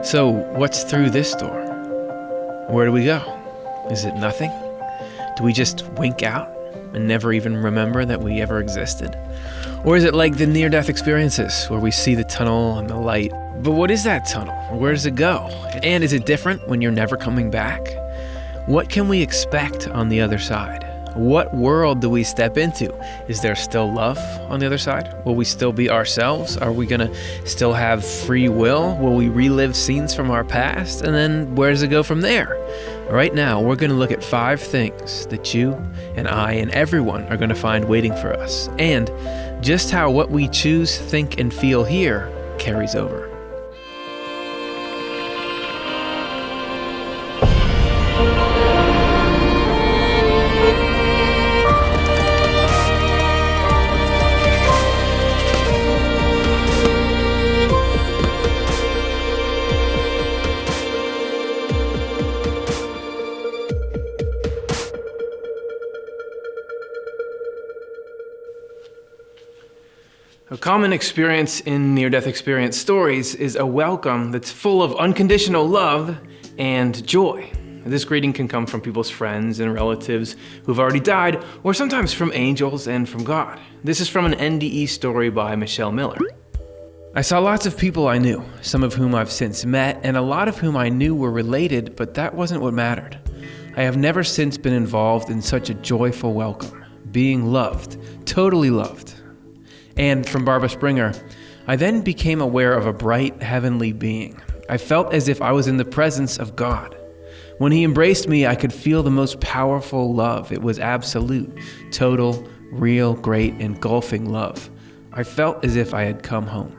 So, what's through this door? Where do we go? Is it nothing? Do we just wink out and never even remember that we ever existed? Or is it like the near-death experiences where we see the tunnel and the light? But what is that tunnel? Where does it go? And is it different when you're never coming back? What can we expect on the other side? What world do we step into? Is there still love on the other side? Will we still be ourselves? Are we gonna still have free will? Will we relive scenes from our past? And then where does it go from there? Right now, we're gonna look at 5 things that you and I and everyone are gonna find waiting for us, and just how what we choose, think, and feel here carries over. A common experience in near-death experience stories is a welcome that's full of unconditional love and joy. This greeting can come from people's friends and relatives who've already died, or sometimes from angels and from God. This is from an NDE story by Michelle Miller. I saw lots of people I knew, some of whom I've since met, and a lot of whom I knew were related, but that wasn't what mattered. I have never since been involved in such a joyful welcome, being loved, totally loved. And from Barbara Springer, I then became aware of a bright heavenly being. I felt as if I was in the presence of God. When he embraced me, I could feel the most powerful love. It was absolute, total, real, great, engulfing love. I felt as if I had come home.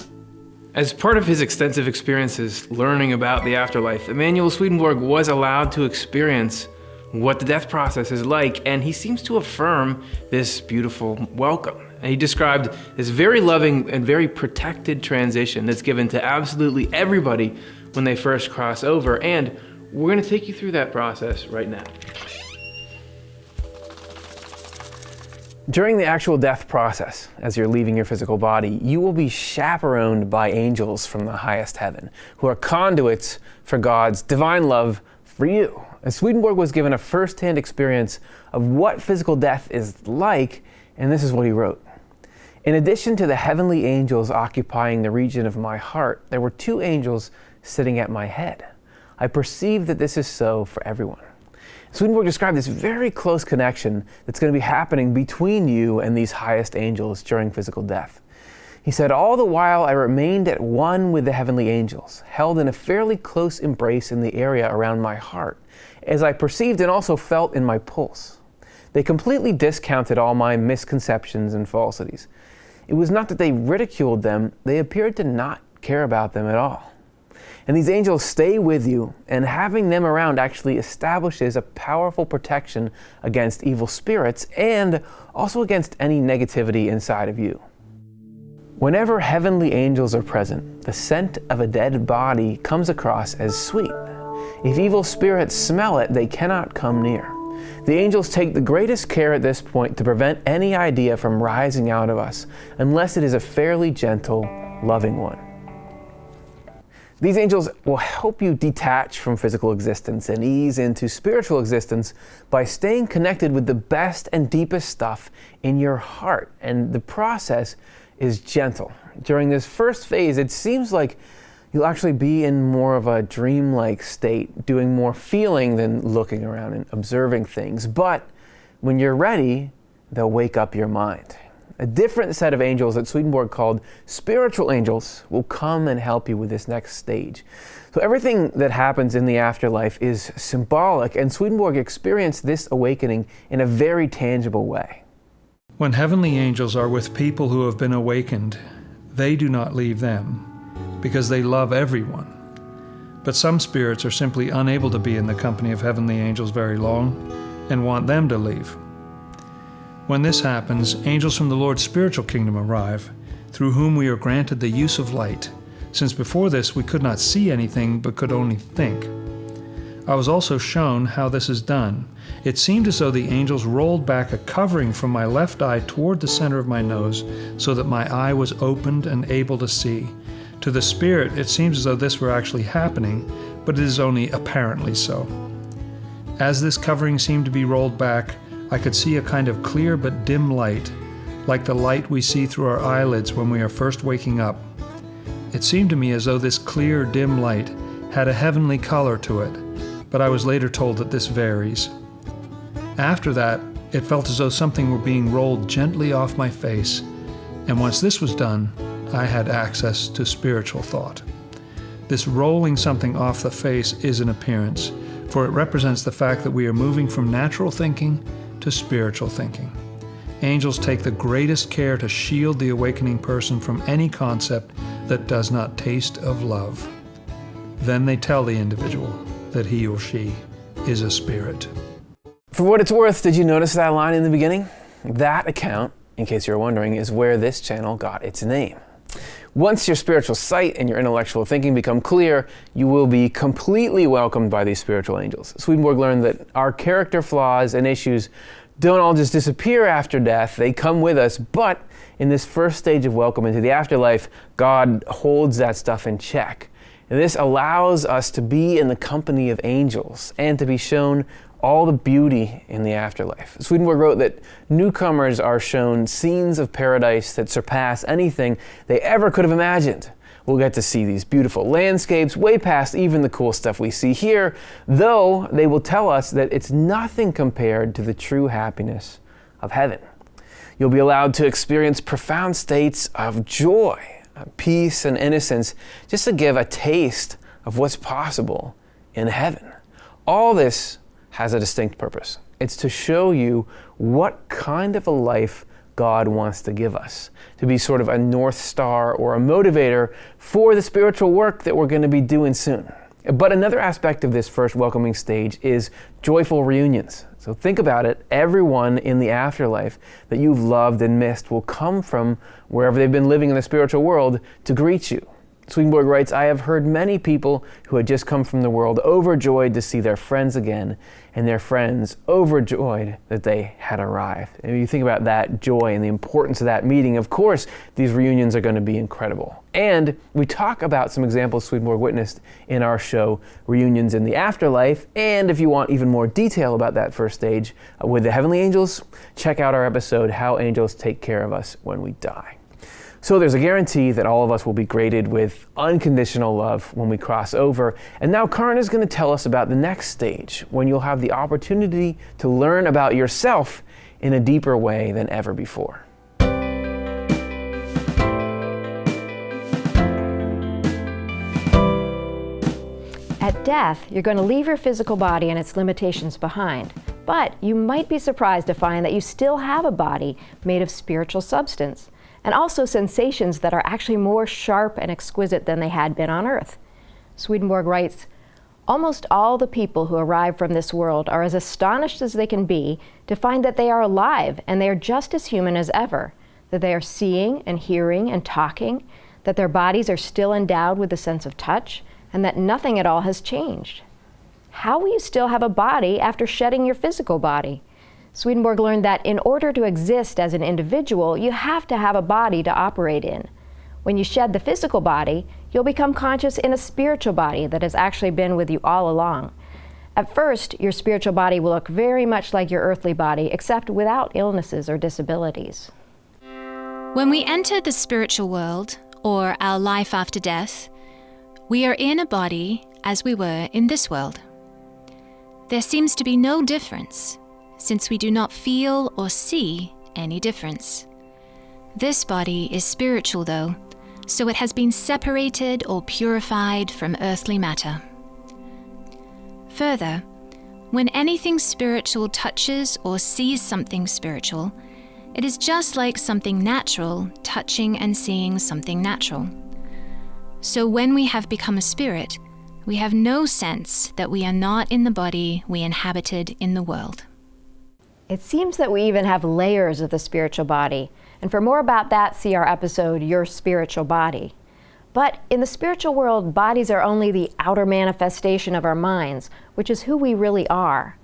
As part of his extensive experiences learning about the afterlife, Emanuel Swedenborg was allowed to experience what the death process is like, and he seems to affirm this beautiful welcome. And he described this very loving and very protected transition that's given to absolutely everybody when they first cross over, and we're going to take you through that process right now. During the actual death process, as you're leaving your physical body, you will be chaperoned by angels from the highest heaven, who are conduits for God's divine love for you. And Swedenborg was given a first-hand experience of what physical death is like, and this is what he wrote. In addition to the heavenly angels occupying the region of my heart, there were 2 angels sitting at my head. I perceive that this is so for everyone. Swedenborg described this very close connection that's going to be happening between you and these highest angels during physical death. He said, all the while I remained at one with the heavenly angels, held in a fairly close embrace in the area around my heart, as I perceived and also felt in my pulse. They completely discounted all my misconceptions and falsities. It was not that they ridiculed them, they appeared to not care about them at all. And these angels stay with you, and having them around actually establishes a powerful protection against evil spirits and also against any negativity inside of you. Whenever heavenly angels are present, the scent of a dead body comes across as sweet. If evil spirits smell it, they cannot come near. The angels take the greatest care at this point to prevent any idea from rising out of us, unless it is a fairly gentle, loving one. These angels will help you detach from physical existence and ease into spiritual existence by staying connected with the best and deepest stuff in your heart. And the process is gentle. During this first phase, it seems like you'll actually be in more of a dreamlike state, doing more feeling than looking around and observing things. But when you're ready, they'll wake up your mind. A different set of angels that Swedenborg called spiritual angels will come and help you with this next stage. So everything that happens in the afterlife is symbolic, and Swedenborg experienced this awakening in a very tangible way. When heavenly angels are with people who have been awakened, they do not leave them, because they love everyone. But some spirits are simply unable to be in the company of heavenly angels very long and want them to leave. When this happens, angels from the Lord's spiritual kingdom arrive, through whom we are granted the use of light, since before this we could not see anything but could only think. I was also shown how this is done. It seemed as though the angels rolled back a covering from my left eye toward the center of my nose, so that my eye was opened and able to see To the spirit, it seems as though this were actually happening, but it is only apparently so. As this covering seemed to be rolled back, I could see a kind of clear but dim light, like the light we see through our eyelids when we are first waking up. It seemed to me as though this clear, dim light had a heavenly color to it, but I was later told that this varies. After that, it felt as though something were being rolled gently off my face, and once this was done, I had access to spiritual thought. This rolling something off the face is an appearance, for it represents the fact that we are moving from natural thinking to spiritual thinking. Angels take the greatest care to shield the awakening person from any concept that does not taste of love. Then they tell the individual that he or she is a spirit. For what it's worth, did you notice that line in the beginning? That account, in case you're wondering, is where this channel got its name. Once your spiritual sight and your intellectual thinking become clear, you will be completely welcomed by these spiritual angels. Swedenborg learned that our character flaws and issues don't all just disappear after death. They come with us, but in this first stage of welcome into the afterlife, God holds that stuff in check. And this allows us to be in the company of angels and to be shown all the beauty in the afterlife. Swedenborg wrote that newcomers are shown scenes of paradise that surpass anything they ever could have imagined. We'll get to see these beautiful landscapes way past even the cool stuff we see here, though they will tell us that it's nothing compared to the true happiness of heaven. You'll be allowed to experience profound states of joy, peace, and innocence, just to give a taste of what's possible in heaven. All this has a distinct purpose. It's to show you what kind of a life God wants to give us, to be sort of a North Star or a motivator for the spiritual work that we're going to be doing soon. But another aspect of this first welcoming stage is joyful reunions. So think about it. Everyone in the afterlife that you've loved and missed will come from wherever they've been living in the spiritual world to greet you. Swedenborg writes, I have heard many people who had just come from the world overjoyed to see their friends again, and their friends overjoyed that they had arrived. And if you think about that joy and the importance of that meeting, of course, these reunions are going to be incredible. And we talk about some examples Swedenborg witnessed in our show, Reunions in the Afterlife. And if you want even more detail about that first stage with the heavenly angels, check out our episode, How Angels Take Care of Us When We Die. So there's a guarantee that all of us will be greeted with unconditional love when we cross over. And now Karin is going to tell us about the next stage, when you'll have the opportunity to learn about yourself in a deeper way than ever before. At death, you're going to leave your physical body and its limitations behind. But you might be surprised to find that you still have a body made of spiritual substance, and also sensations that are actually more sharp and exquisite than they had been on earth. Swedenborg writes, almost all the people who arrive from this world are as astonished as they can be to find that they are alive and they are just as human as ever, that they are seeing and hearing and talking, that their bodies are still endowed with the sense of touch, and that nothing at all has changed. How will you still have a body after shedding your physical body? Swedenborg learned that in order to exist as an individual, you have to have a body to operate in. When you shed the physical body, you'll become conscious in a spiritual body that has actually been with you all along. At first, your spiritual body will look very much like your earthly body, except without illnesses or disabilities. When we enter the spiritual world, or our life after death, we are in a body as we were in this world. There seems to be no difference, since we do not feel or see any difference. This body is spiritual though, so it has been separated or purified from earthly matter. Further, when anything spiritual touches or sees something spiritual, it is just like something natural touching and seeing something natural. So when we have become a spirit, we have no sense that we are not in the body we inhabited in the world. It seems that we even have layers of the spiritual body. And for more about that, see our episode, Your Spiritual Body. But in the spiritual world, bodies are only the outer manifestation of our minds, which is who we really are.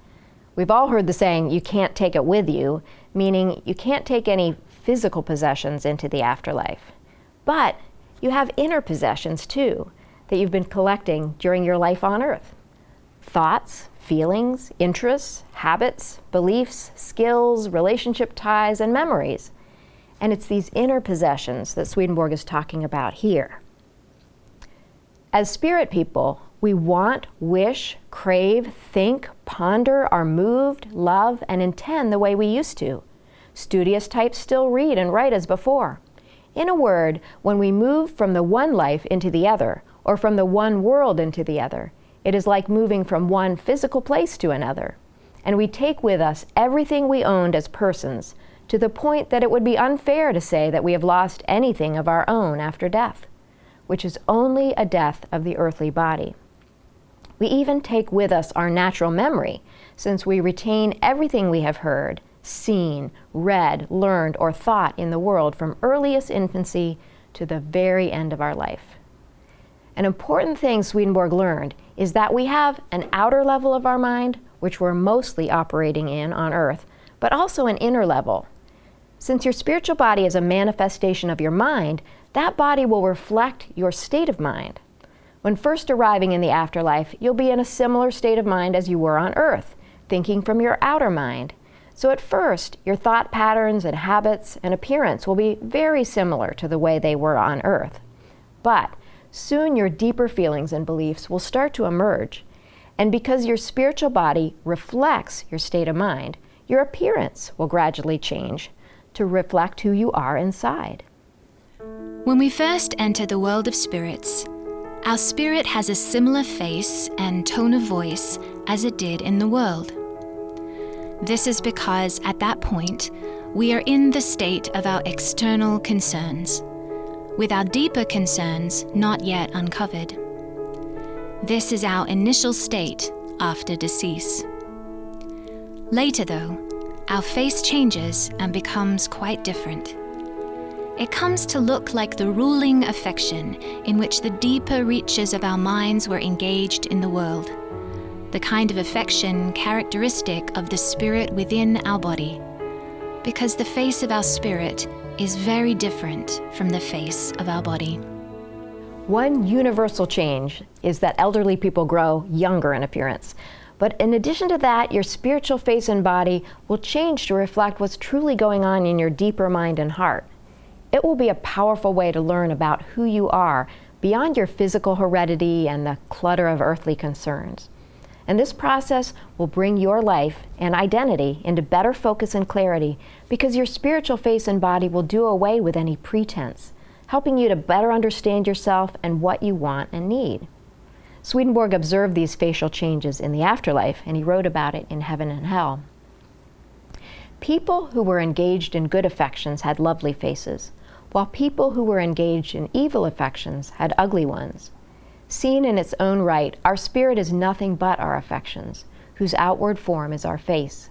We've all heard the saying, you can't take it with you, meaning you can't take any physical possessions into the afterlife. But you have inner possessions too that you've been collecting during your life on earth. Thoughts, feelings, interests, habits, beliefs, skills, relationship ties, and memories. And it's these inner possessions that Swedenborg is talking about here. As spirit people, we want, wish, crave, think, ponder, are moved, love, and intend the way we used to. Studious types still read and write as before. In a word, when we move from the one life into the other, or from the one world into the other, it is like moving from one physical place to another. And we take with us everything we owned as persons, to the point that it would be unfair to say that we have lost anything of our own after death, which is only a death of the earthly body. We even take with us our natural memory, since we retain everything we have heard, seen, read, learned, or thought in the world from earliest infancy to the very end of our life. An important thing Swedenborg learned is that we have an outer level of our mind, which we're mostly operating in on earth, but also an inner level. Since your spiritual body is a manifestation of your mind, that body will reflect your state of mind. When first arriving in the afterlife, you'll be in a similar state of mind as you were on earth, thinking from your outer mind. So at first, your thought patterns and habits and appearance will be very similar to the way they were on earth. But soon your deeper feelings and beliefs will start to emerge. And because your spiritual body reflects your state of mind, your appearance will gradually change to reflect who you are inside. When we first enter the world of spirits, our spirit has a similar face and tone of voice as it did in the world. This is because at that point, we are in the state of our external concerns, with our deeper concerns not yet uncovered. This is our initial state after decease. Later, though, our face changes and becomes quite different. It comes to look like the ruling affection in which the deeper reaches of our minds were engaged in the world, the kind of affection characteristic of the spirit within our body, because the face of our spirit is very different from the face of our body. One universal change is that elderly people grow younger in appearance. But in addition to that, your spiritual face and body will change to reflect what's truly going on in your deeper mind and heart. It will be a powerful way to learn about who you are beyond your physical heredity and the clutter of earthly concerns. And this process will bring your life and identity into better focus and clarity, because your spiritual face and body will do away with any pretense, helping you to better understand yourself and what you want and need. Swedenborg observed these facial changes in the afterlife, and he wrote about it in Heaven and Hell. People who were engaged in good affections had lovely faces, while people who were engaged in evil affections had ugly ones. Seen in its own right, our spirit is nothing but our affections, whose outward form is our face.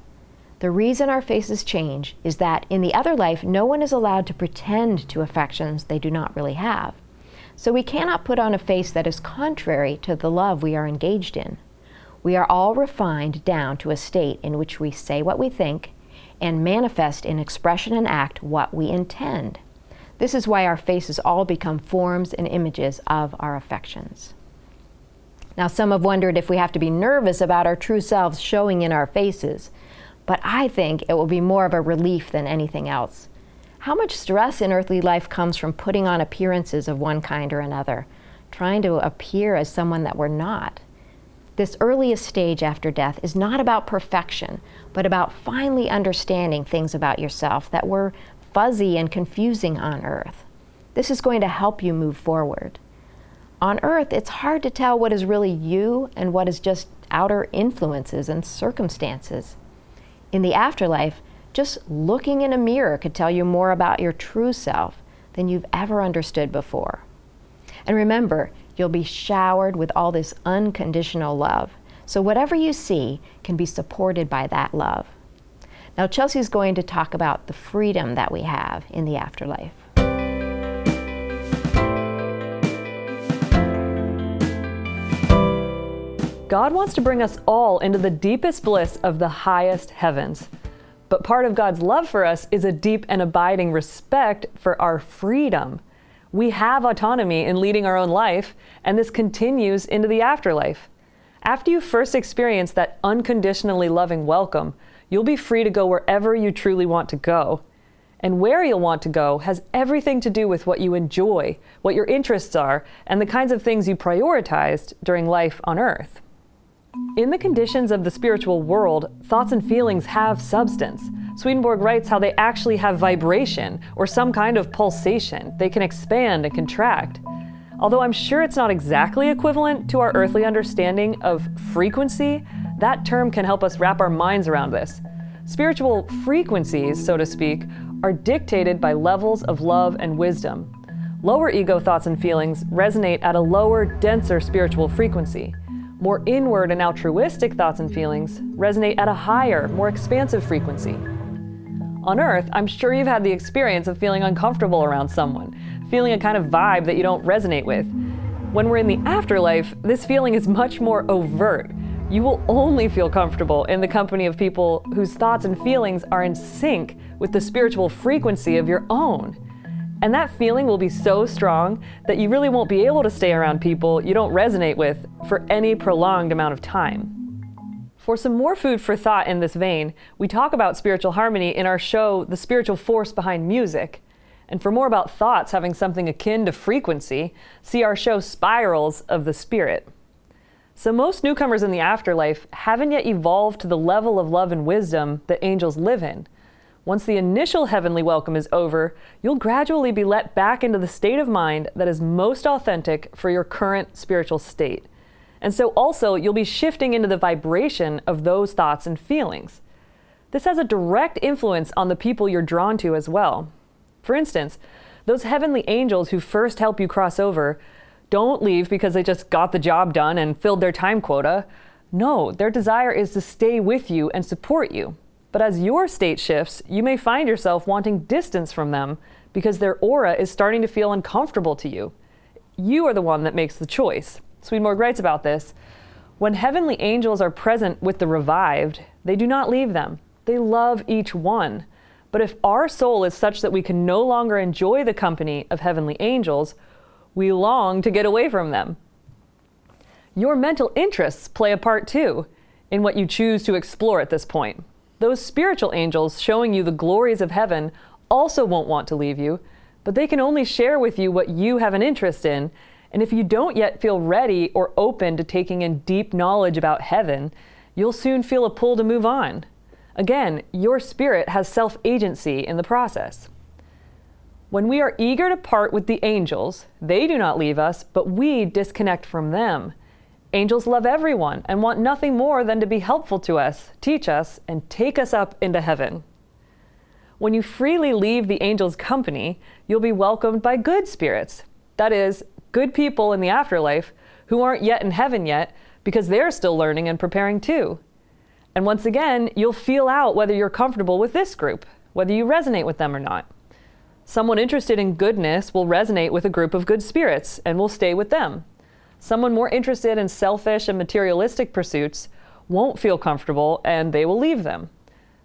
The reason our faces change is that in the other life, no one is allowed to pretend to affections they do not really have. So we cannot put on a face that is contrary to the love we are engaged in. We are all refined down to a state in which we say what we think and manifest in expression and act what we intend. This is why our faces all become forms and images of our affections. Now, some have wondered if we have to be nervous about our true selves showing in our faces, but I think it will be more of a relief than anything else. How much stress in earthly life comes from putting on appearances of one kind or another, trying to appear as someone that we're not? This earliest stage after death is not about perfection, but about finally understanding things about yourself that were fuzzy and confusing on earth. This is going to help you move forward. On earth, it's hard to tell what is really you and what is just outer influences and circumstances. In the afterlife, just looking in a mirror could tell you more about your true self than you've ever understood before. And remember, you'll be showered with all this unconditional love. So whatever you see can be supported by that love. Now, Chelsea's going to talk about the freedom that we have in the afterlife. God wants to bring us all into the deepest bliss of the highest heavens. But part of God's love for us is a deep and abiding respect for our freedom. We have autonomy in leading our own life, and this continues into the afterlife. After you first experience that unconditionally loving welcome, you'll be free to go wherever you truly want to go. And where you'll want to go has everything to do with what you enjoy, what your interests are, and the kinds of things you prioritized during life on Earth. In the conditions of the spiritual world, thoughts and feelings have substance. Swedenborg writes how they actually have vibration, or some kind of pulsation. They can expand and contract. Although I'm sure it's not exactly equivalent to our earthly understanding of frequency, that term can help us wrap our minds around this. Spiritual frequencies, so to speak, are dictated by levels of love and wisdom. Lower ego thoughts and feelings resonate at a lower, denser spiritual frequency. More inward and altruistic thoughts and feelings resonate at a higher, more expansive frequency. On Earth, I'm sure you've had the experience of feeling uncomfortable around someone, feeling a kind of vibe that you don't resonate with. When we're in the afterlife, this feeling is much more overt. You will only feel comfortable in the company of people whose thoughts and feelings are in sync with the spiritual frequency of your own. And that feeling will be so strong that you really won't be able to stay around people you don't resonate with for any prolonged amount of time. For some more food for thought in this vein, we talk about spiritual harmony in our show, The Spiritual Force Behind Music. And for more about thoughts having something akin to frequency, see our show Spirals of the Spirit. So most newcomers in the afterlife haven't yet evolved to the level of love and wisdom that angels live in. Once the initial heavenly welcome is over, you'll gradually be let back into the state of mind that is most authentic for your current spiritual state. And so also, you'll be shifting into the vibration of those thoughts and feelings. This has a direct influence on the people you're drawn to as well. For instance, those heavenly angels who first help you cross over don't leave because they just got the job done and filled their time quota. No, their desire is to stay with you and support you. But as your state shifts, you may find yourself wanting distance from them because their aura is starting to feel uncomfortable to you. You are the one that makes the choice. Swedenborg writes about this. When heavenly angels are present with the revived, they do not leave them. They love each one. But if our soul is such that we can no longer enjoy the company of heavenly angels, we long to get away from them. Your mental interests play a part too in what you choose to explore at this point. Those spiritual angels showing you the glories of heaven also won't want to leave you, but they can only share with you what you have an interest in. And if you don't yet feel ready or open to taking in deep knowledge about heaven, you'll soon feel a pull to move on. Again, your spirit has self-agency in the process. When we are eager to part with the angels, they do not leave us, but we disconnect from them. Angels love everyone and want nothing more than to be helpful to us, teach us, and take us up into heaven. When you freely leave the angels' company, you'll be welcomed by good spirits. That is, good people in the afterlife who aren't yet in heaven yet because they're still learning and preparing too. And once again, you'll feel out whether you're comfortable with this group, whether you resonate with them or not. Someone interested in goodness will resonate with a group of good spirits and will stay with them. Someone more interested in selfish and materialistic pursuits won't feel comfortable and they will leave them.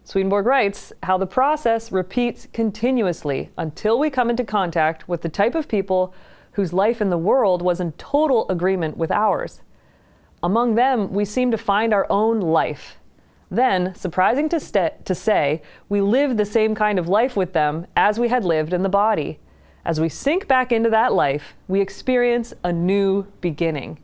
Swedenborg writes how the process repeats continuously until we come into contact with the type of people whose life in the world was in total agreement with ours. Among them, we seem to find our own life. Then, surprising to say, we live the same kind of life with them as we had lived in the body. As we sink back into that life, we experience a new beginning.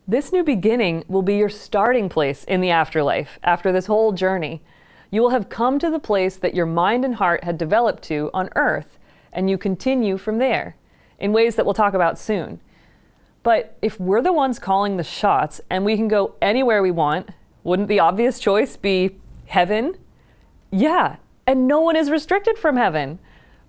This new beginning will be your starting place in the afterlife after this whole journey. You will have come to the place that your mind and heart had developed to on earth, and you continue from there, in ways that we'll talk about soon. But if we're the ones calling the shots and we can go anywhere we want, wouldn't the obvious choice be heaven? Yeah, and no one is restricted from heaven.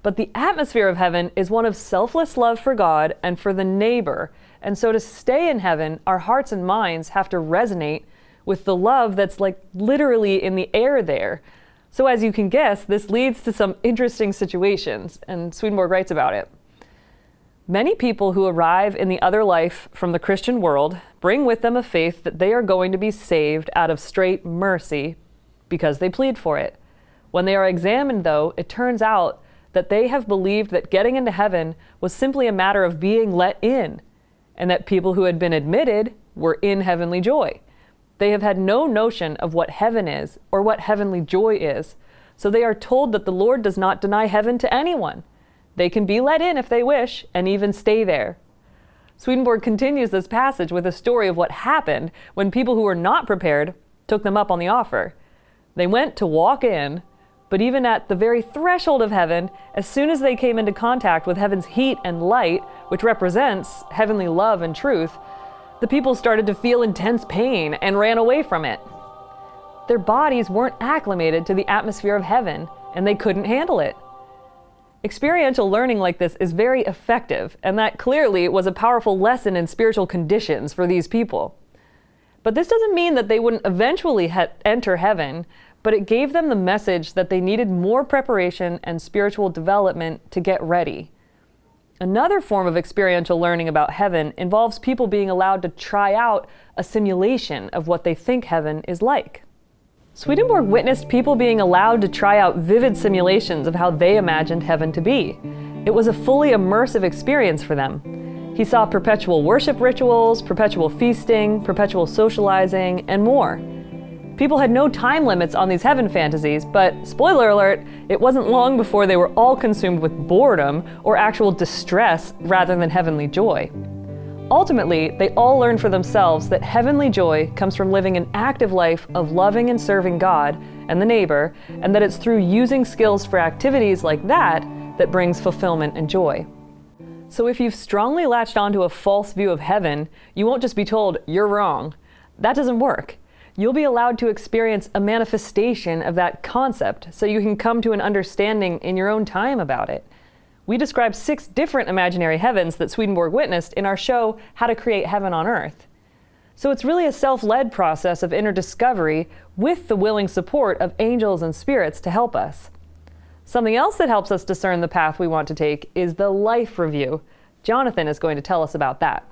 But the atmosphere of heaven is one of selfless love for God and for the neighbor. And so to stay in heaven, our hearts and minds have to resonate with the love that's like literally in the air there. So as you can guess, this leads to some interesting situations, and Swedenborg writes about it. Many people who arrive in the other life from the Christian world bring with them a faith that they are going to be saved out of straight mercy because they plead for it. When they are examined, though, it turns out that they have believed that getting into heaven was simply a matter of being let in, and that people who had been admitted were in heavenly joy. They have had no notion of what heaven is or what heavenly joy is, so they are told that the Lord does not deny heaven to anyone. They can be let in if they wish, and even stay there. Swedenborg continues this passage with a story of what happened when people who were not prepared took them up on the offer. They went to walk in, but even at the very threshold of heaven, as soon as they came into contact with heaven's heat and light, which represents heavenly love and truth, the people started to feel intense pain and ran away from it. Their bodies weren't acclimated to the atmosphere of heaven, and they couldn't handle it. Experiential learning like this is very effective, and that clearly was a powerful lesson in spiritual conditions for these people. But this doesn't mean that they wouldn't eventually enter heaven, but it gave them the message that they needed more preparation and spiritual development to get ready. Another form of experiential learning about heaven involves people being allowed to try out a simulation of what they think heaven is like. Swedenborg witnessed people being allowed to try out vivid simulations of how they imagined heaven to be. It was a fully immersive experience for them. He saw perpetual worship rituals, perpetual feasting, perpetual socializing, and more. People had no time limits on these heaven fantasies, but spoiler alert, it wasn't long before they were all consumed with boredom or actual distress rather than heavenly joy. Ultimately, they all learned for themselves that heavenly joy comes from living an active life of loving and serving God and the neighbor, and that it's through using skills for activities like that that brings fulfillment and joy. So if you've strongly latched onto a false view of heaven, you won't just be told, "You're wrong." That doesn't work. You'll be allowed to experience a manifestation of that concept so you can come to an understanding in your own time about it. We describe 6 different imaginary heavens that Swedenborg witnessed in our show, How to Create Heaven on Earth. So it's really a self-led process of inner discovery with the willing support of angels and spirits to help us. Something else that helps us discern the path we want to take is the life review. Jonathan is going to tell us about that.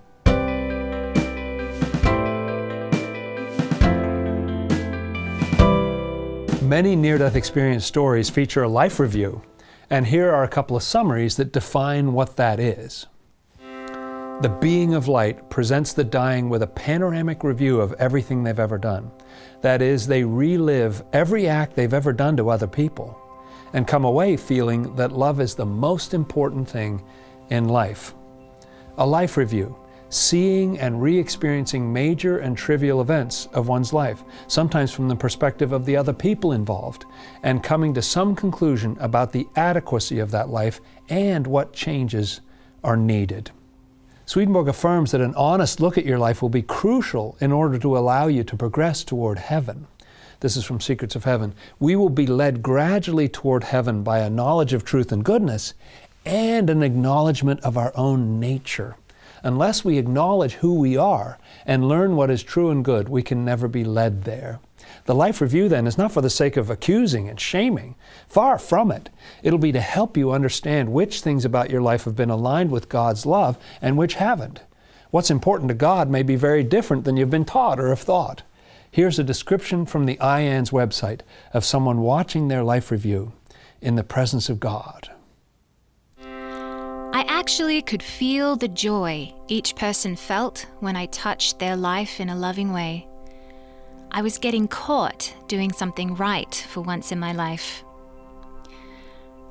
Many near-death experience stories feature a life review, and here are a couple of summaries that define what that is. The being of light presents the dying with a panoramic review of everything they've ever done. That is, they relive every act they've ever done to other people and come away feeling that love is the most important thing in life. A life review, seeing and re-experiencing major and trivial events of one's life, sometimes from the perspective of the other people involved, and coming to some conclusion about the adequacy of that life and what changes are needed. Swedenborg affirms that an honest look at your life will be crucial in order to allow you to progress toward heaven. This is from Secrets of Heaven. We will be led gradually toward heaven by a knowledge of truth and goodness and an acknowledgement of our own nature. Unless we acknowledge who we are and learn what is true and good, we can never be led there. The life review then is not for the sake of accusing and shaming. Far from it. It'll be to help you understand which things about your life have been aligned with God's love and which haven't. What's important to God may be very different than you've been taught or have thought. Here's a description from the IAN's website of someone watching their life review in the presence of God. I actually could feel the joy each person felt when I touched their life in a loving way. I was getting caught doing something right for once in my life.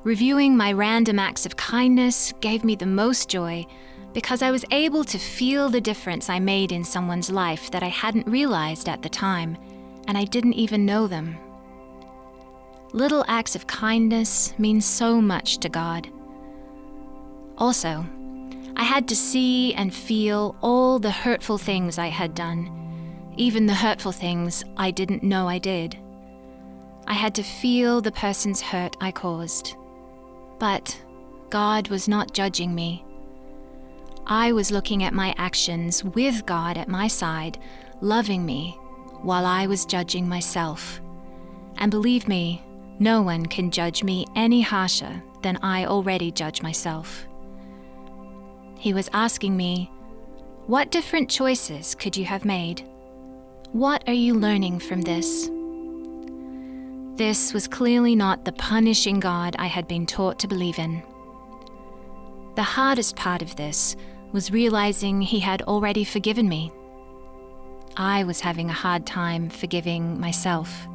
Reviewing my random acts of kindness gave me the most joy because I was able to feel the difference I made in someone's life that I hadn't realized at the time, and I didn't even know them. Little acts of kindness mean so much to God. Also, I had to see and feel all the hurtful things I had done, even the hurtful things I didn't know I did. I had to feel the person's hurt I caused. But God was not judging me. I was looking at my actions with God at my side, loving me, while I was judging myself. And believe me, no one can judge me any harsher than I already judge myself. He was asking me, what different choices could you have made? What are you learning from this? This was clearly not the punishing God I had been taught to believe in. The hardest part of this was realizing He had already forgiven me. I was having a hard time forgiving myself.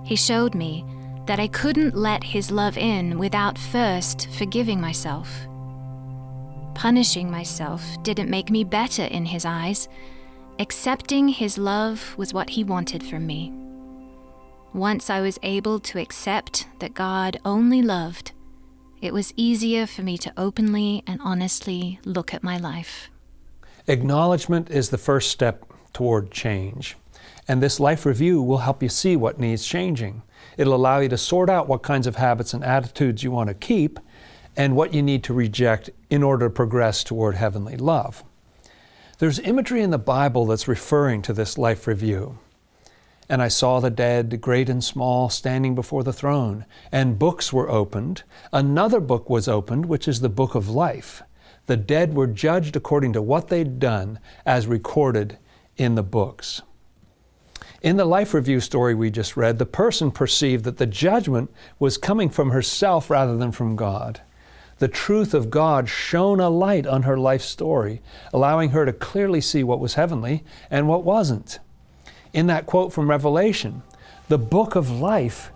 He showed me that I couldn't let His love in without first forgiving myself. Punishing myself didn't make me better in His eyes. Accepting His love was what He wanted from me. Once I was able to accept that God only loved, it was easier for me to openly and honestly look at my life. Acknowledgement is the first step toward change. And this life review will help you see what needs changing. It'll allow you to sort out what kinds of habits and attitudes you want to keep and what you need to reject in order to progress toward heavenly love. There's imagery in the Bible that's referring to this life review. And I saw the dead, great and small, standing before the throne, and books were opened. Another book was opened, which is the book of life. The dead were judged according to what they'd done, as recorded in the books. In the life review story we just read, the person perceived that the judgment was coming from herself rather than from God. The truth of God shone a light on her life story, allowing her to clearly see what was heavenly and what wasn't. In that quote from Revelation, the book of life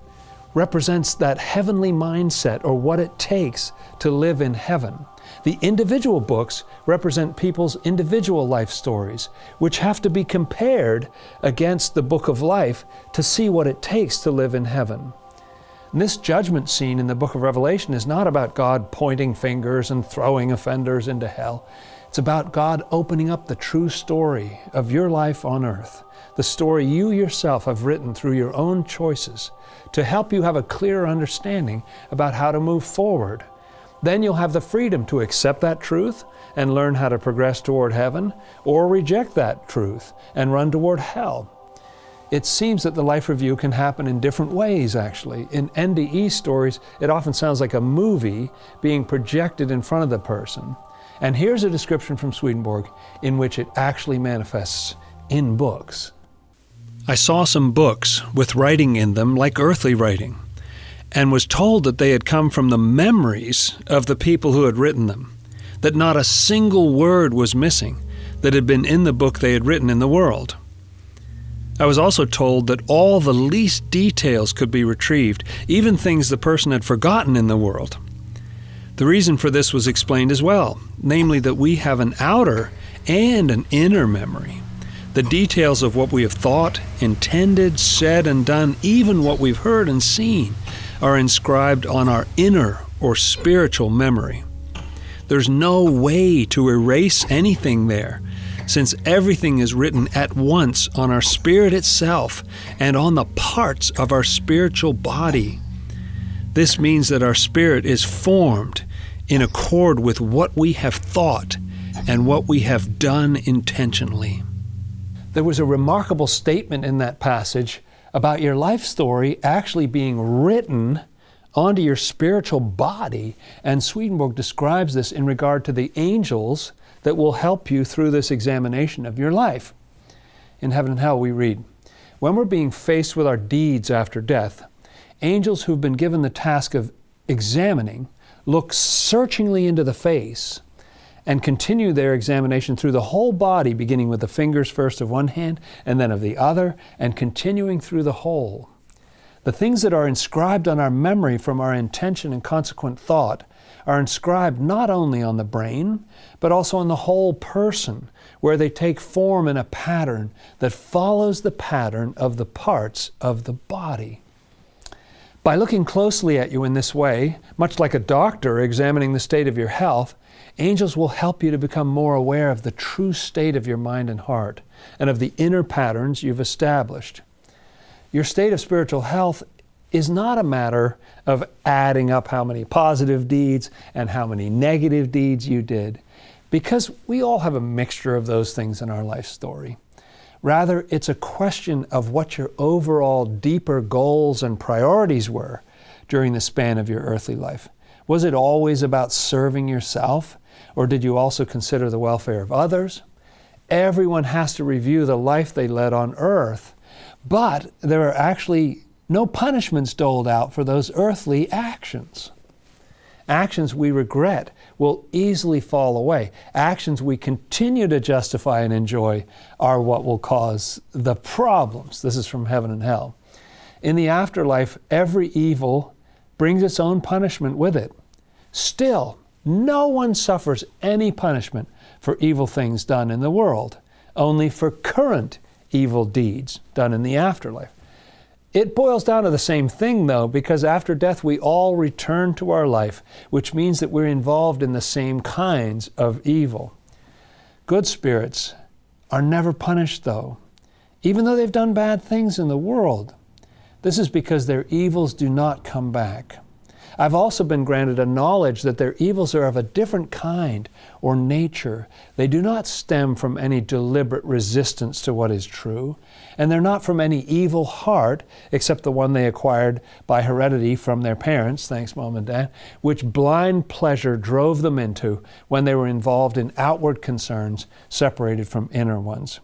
represents that heavenly mindset, or what it takes to live in heaven. The individual books represent people's individual life stories, which have to be compared against the book of life to see what it takes to live in heaven. And this judgment scene in the book of Revelation is not about God pointing fingers and throwing offenders into hell. It's about God opening up the true story of your life on earth, the story you yourself have written through your own choices, to help you have a clearer understanding about how to move forward. Then you'll have the freedom to accept that truth and learn how to progress toward heaven, or reject that truth and run toward hell. It seems that the life review can happen in different ways, actually. In NDE stories, it often sounds like a movie being projected in front of the person. And here's a description from Swedenborg in which it actually manifests in books. I saw some books with writing in them like earthly writing, and was told that they had come from the memories of the people who had written them, that not a single word was missing that had been in the book they had written in the world. I was also told that all the least details could be retrieved, even things the person had forgotten in the world. The reason for this was explained as well, namely that we have an outer and an inner memory. The details of what we have thought, intended, said, and done, even what we've heard and seen, are inscribed on our inner or spiritual memory. There's no way to erase anything there, since everything is written at once on our spirit itself and on the parts of our spiritual body. This means that our spirit is formed in accord with what we have thought and what we have done intentionally. There was a remarkable statement in that passage about your life story actually being written onto your spiritual body, and Swedenborg describes this in regard to the angels that will help you through this examination of your life. In Heaven and Hell we read, "When we're being faced with our deeds after death, angels who've been given the task of examining look searchingly into the face and continue their examination through the whole body, beginning with the fingers first of one hand and then of the other, and continuing through the whole. The things that are inscribed on our memory from our intention and consequent thought are inscribed not only on the brain, but also on the whole person, where they take form in a pattern that follows the pattern of the parts of the body." By looking closely at you in this way, much like a doctor examining the state of your health, angels will help you to become more aware of the true state of your mind and heart, and of the inner patterns you've established. Your state of spiritual health is not a matter of adding up how many positive deeds and how many negative deeds you did, because we all have a mixture of those things in our life story. Rather, it's a question of what your overall deeper goals and priorities were during the span of your earthly life. Was it always about serving yourself, or did you also consider the welfare of others? Everyone has to review the life they led on earth, but there are actually No punishment's doled out for those earthly actions. Actions we regret will easily fall away. Actions we continue to justify and enjoy are what will cause the problems. This is from heaven and hell. In the afterlife, every evil brings its own punishment with it. Still, no one suffers any punishment for evil things done in the world, only for current evil deeds done in the afterlife. It boils down to the same thing, though, because after death we all return to our life, which means that we're involved in the same kinds of evil. Good spirits are never punished, though, even though they've done bad things in the world. This is because their evils do not come back. I've also been granted a knowledge that their evils are of a different kind or nature. They do not stem from any deliberate resistance to what is true, and they're not from any evil heart, except the one they acquired by heredity from their parents, thanks Mom and Dad, which blind pleasure drove them into when they were involved in outward concerns separated from inner ones.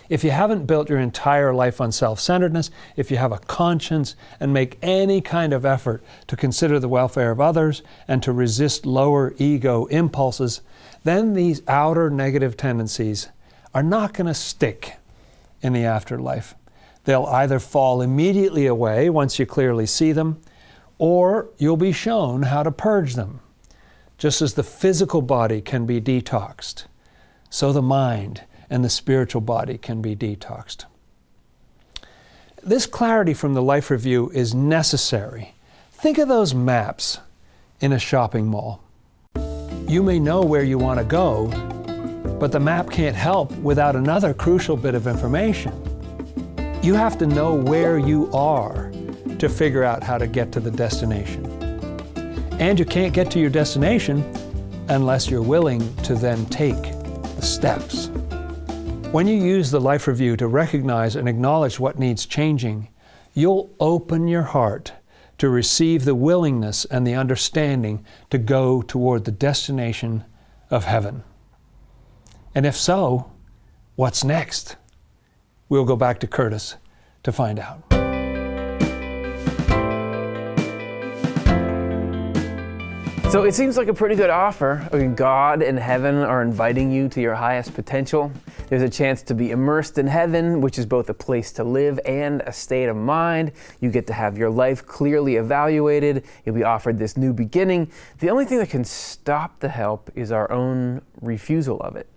If you haven't built your entire life on self-centeredness, if you have a conscience and make any kind of effort to consider the welfare of others and to resist lower ego impulses, then these outer negative tendencies are not going to stick in the afterlife. They'll either fall immediately away once you clearly see them, or you'll be shown how to purge them. Just as the physical body can be detoxed, so the mind and the spiritual body can be detoxed. This clarity from the Life Review is necessary. Think of those maps in a shopping mall. You may know where you want to go, but the map can't help without another crucial bit of information. You have to know where you are to figure out how to get to the destination. And you can't get to your destination unless you're willing to then take the steps. When you use the Life Review to recognize and acknowledge what needs changing, you'll open your heart to receive the willingness and the understanding to go toward the destination of heaven. And if so, what's next? We'll go back to Curtis to find out. So it seems like a pretty good offer. I mean, God and heaven are inviting you to your highest potential. There's a chance to be immersed in heaven, which is both a place to live and a state of mind. You get to have your life clearly evaluated. You'll be offered this new beginning. The only thing that can stop the help is our own refusal of it.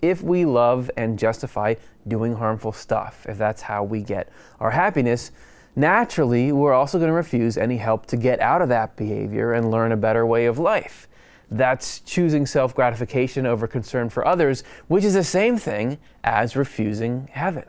If we love and justify doing harmful stuff, if that's how we get our happiness, naturally, we're also going to refuse any help to get out of that behavior and learn a better way of life. That's choosing self-gratification over concern for others, which is the same thing as refusing heaven.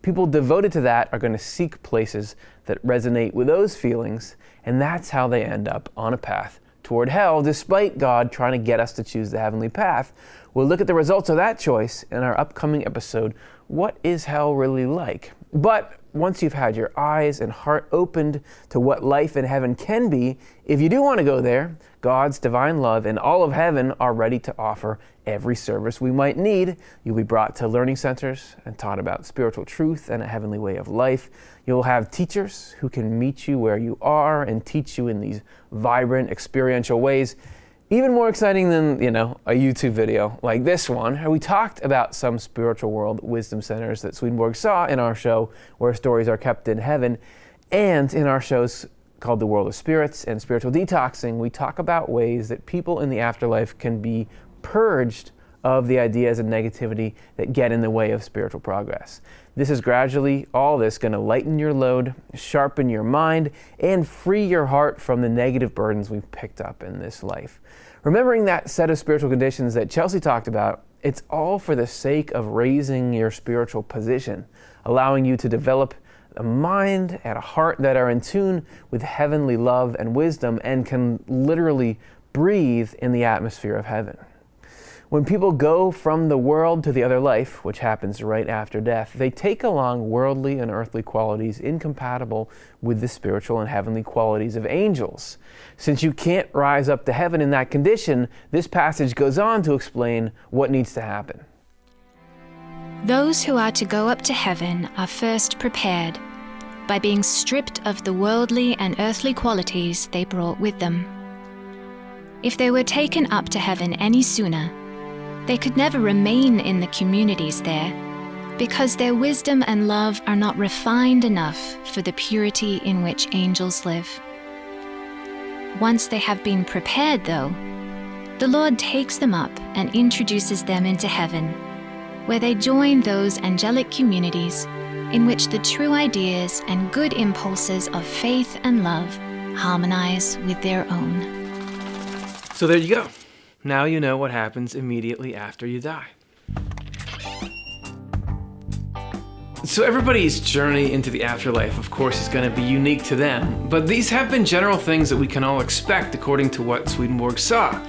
People devoted to that are going to seek places that resonate with those feelings, and that's how they end up on a path toward hell, despite God trying to get us to choose the heavenly path. We'll look at the results of that choice in our upcoming episode, What is Hell Really Like? But once you've had your eyes and heart opened to what life in heaven can be, if you do want to go there, God's divine love and all of heaven are ready to offer every service we might need. You'll be brought to learning centers and taught about spiritual truth and a heavenly way of life. You'll have teachers who can meet you where you are and teach you in these vibrant, experiential ways. Even more exciting than, a YouTube video like this one, where we talked about some spiritual world wisdom centers that Swedenborg saw in our show, where stories are kept in heaven. And in our shows called The World of Spirits and Spiritual Detoxing, we talk about ways that people in the afterlife can be purged of the ideas and negativity that get in the way of spiritual progress. This is gradually all this going to lighten your load, sharpen your mind, and free your heart from the negative burdens we've picked up in this life. Remembering that set of spiritual conditions that Chelsea talked about, it's all for the sake of raising your spiritual position, allowing you to develop a mind and a heart that are in tune with heavenly love and wisdom and can literally breathe in the atmosphere of heaven. When people go from the world to the other life, which happens right after death, they take along worldly and earthly qualities incompatible with the spiritual and heavenly qualities of angels. Since you can't rise up to heaven in that condition, this passage goes on to explain what needs to happen. Those who are to go up to heaven are first prepared, by being stripped of the worldly and earthly qualities they brought with them. If they were taken up to heaven any sooner, they could never remain in the communities there, because their wisdom and love are not refined enough for the purity in which angels live. Once they have been prepared, though, the Lord takes them up and introduces them into heaven, where they join those angelic communities in which the true ideas and good impulses of faith and love harmonize with their own. So there you go. Now you know what happens immediately after you die. So everybody's journey into the afterlife, of course, is going to be unique to them, but these have been general things that we can all expect according to what Swedenborg saw.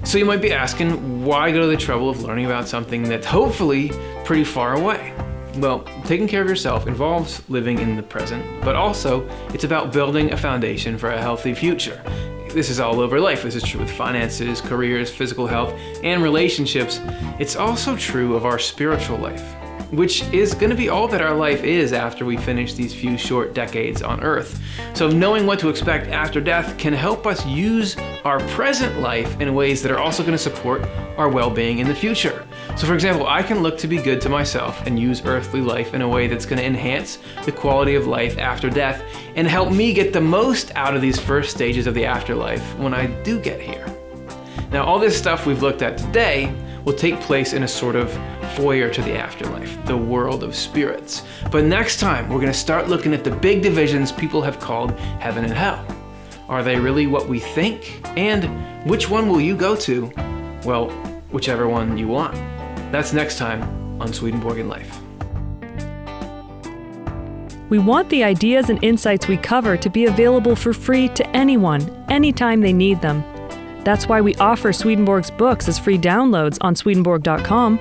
So you might be asking, why go to the trouble of learning about something that's hopefully pretty far away? Well, taking care of yourself involves living in the present, but also it's about building a foundation for a healthy future. This is all over life. This is true with finances, careers, physical health, and relationships. It's also true of our spiritual life, which is going to be all that our life is after we finish these few short decades on Earth. So knowing what to expect after death can help us use our present life in ways that are also going to support our well-being in the future. So for example, I can look to be good to myself and use earthly life in a way that's going to enhance the quality of life after death and help me get the most out of these first stages of the afterlife when I do get here. Now, all this stuff we've looked at today will take place in a sort of foyer to the afterlife, the world of spirits. But next time, we're going to start looking at the big divisions people have called heaven and hell. Are they really what we think? And which one will you go to? Well, whichever one you want. That's next time on Swedenborgian Life. We want the ideas and insights we cover to be available for free to anyone, anytime they need them. That's why we offer Swedenborg's books as free downloads on Swedenborg.com,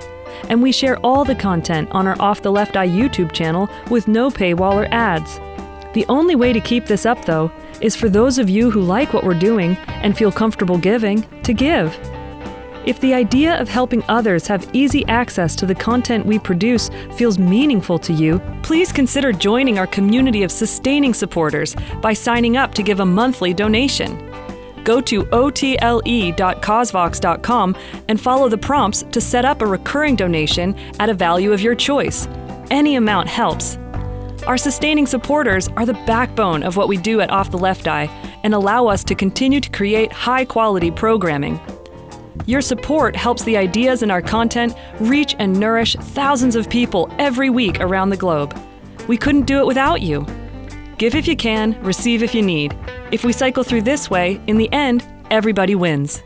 and we share all the content on our Off the Left Eye YouTube channel with no paywall or ads. The only way to keep this up, though, is for those of you who like what we're doing and feel comfortable giving, to give. If the idea of helping others have easy access to the content we produce feels meaningful to you, please consider joining our community of sustaining supporters by signing up to give a monthly donation. Go to otle.cosvox.com and follow the prompts to set up a recurring donation at a value of your choice. Any amount helps. Our sustaining supporters are the backbone of what we do at Off the Left Eye and allow us to continue to create high-quality programming. Your support helps the ideas in our content reach and nourish thousands of people every week around the globe. We couldn't do it without you. Give if you can, receive if you need. If we cycle through this way, in the end, everybody wins.